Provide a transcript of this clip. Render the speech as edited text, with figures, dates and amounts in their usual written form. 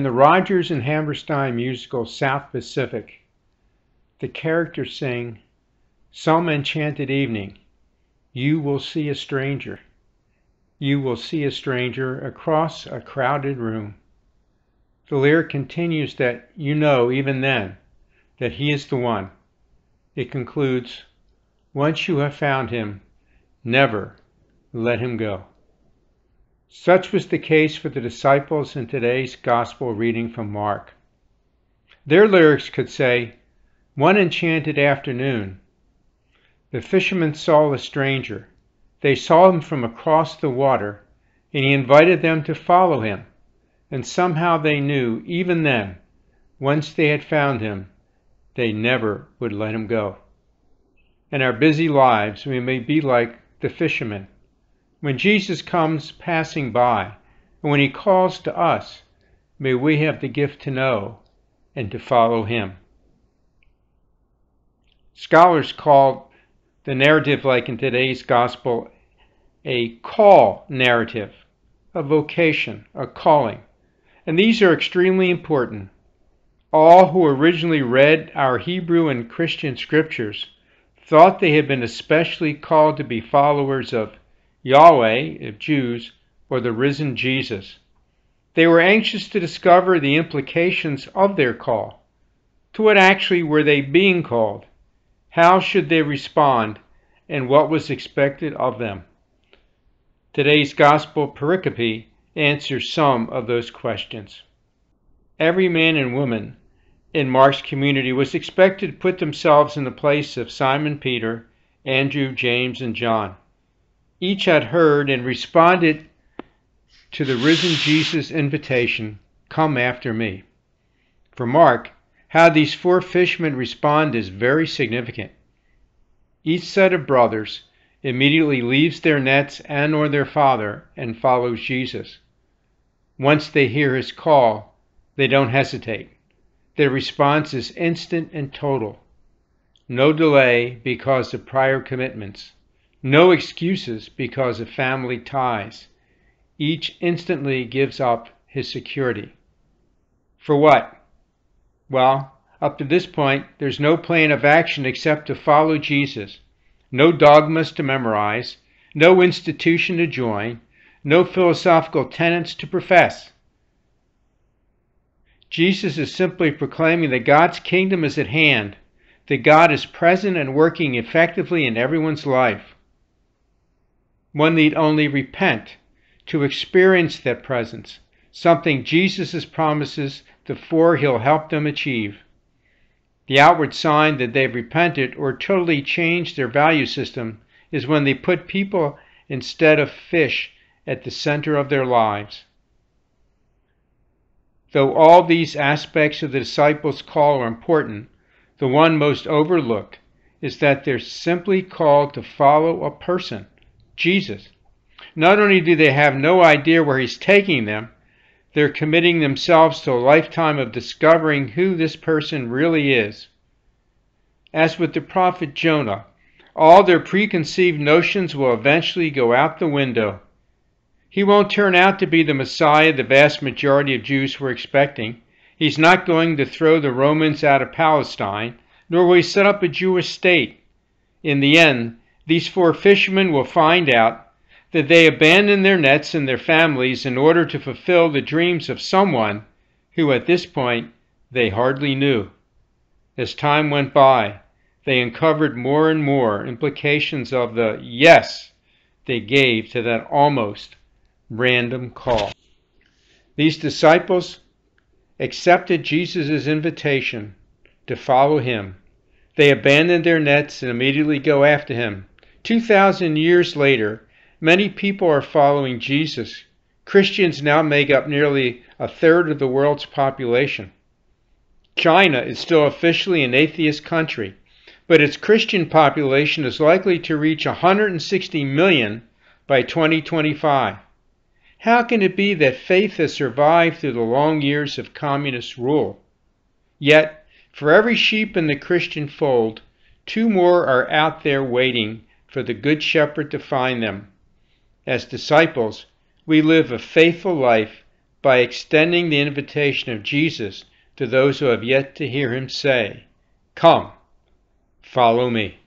the Rodgers and Hammerstein musical South Pacific, the characters sing, "Some enchanted evening, you will see a stranger. You will see a stranger across a crowded room." The lyric continues that you know even then that he is the one. It concludes, "Once you have found him, never let him go." Such was the case for the disciples in today's gospel reading from Mark. Their lyrics could say, "One enchanted afternoon, the fishermen saw a stranger. They saw him from across the water, and he invited them to follow him. And somehow they knew, even then, once they had found him, they never would let him go." In our busy lives, we may be like the fishermen. When Jesus comes passing by, and when he calls to us, may we have the gift to know and to follow him. Scholars call the narrative, like in today's gospel, a call narrative, a vocation, a calling. And these are extremely important. All who originally read our Hebrew and Christian scriptures thought they had been especially called to be followers of Yahweh, of Jews, or the risen Jesus. They were anxious to discover the implications of their call. To what actually were they being called? How should they respond? And what was expected of them? Today's gospel pericope answers some of those questions. Every man and woman in Mark's community was expected to put themselves in the place of Simon Peter, Andrew, James, and John. Each had heard and responded to the risen Jesus' invitation, "Come after me." For Mark, how these four fishermen respond is very significant. Each set of brothers immediately leaves their nets and or their father and follows Jesus. Once they hear his call, they don't hesitate. Their response is instant and total. No delay because of prior commitments. No excuses because of family ties. Each instantly gives up his security. For what? Well, up to this point, there's no plan of action except to follow Jesus. No dogmas to memorize, no institution to join, no philosophical tenets to profess. Jesus is simply proclaiming that God's kingdom is at hand, that God is present and working effectively in everyone's life. One need only repent to experience that presence, something Jesus promises the four he'll help them achieve. The outward sign that they've repented or totally changed their value system is when they put people instead of fish at the center of their lives. Though all these aspects of the disciples' call are important, the one most overlooked is that they're simply called to follow a person, Jesus. Not only do they have no idea where he's taking them, they're committing themselves to a lifetime of discovering who this person really is. As with the prophet Jonah, all their preconceived notions will eventually go out the window. He won't turn out to be the Messiah the vast majority of Jews were expecting. He's not going to throw the Romans out of Palestine, nor will he set up a Jewish state. In the end, these four fishermen will find out that they abandoned their nets and their families in order to fulfill the dreams of someone who at this point they hardly knew. As time went by, they uncovered more and more implications of the yes they gave to that almost random call. These disciples accepted Jesus' invitation to follow him. They abandoned their nets and immediately go after him. 2,000 years later, many people are following Jesus. Christians now make up nearly a third of the world's population. China is still officially an atheist country, but its Christian population is likely to reach 160 million by 2025. How can it be that faith has survived through the long years of communist rule? Yet, for every sheep in the Christian fold, 2 more are out there waiting for the Good Shepherd to find them. As disciples, we live a faithful life by extending the invitation of Jesus to those who have yet to hear him say, "Come, follow me."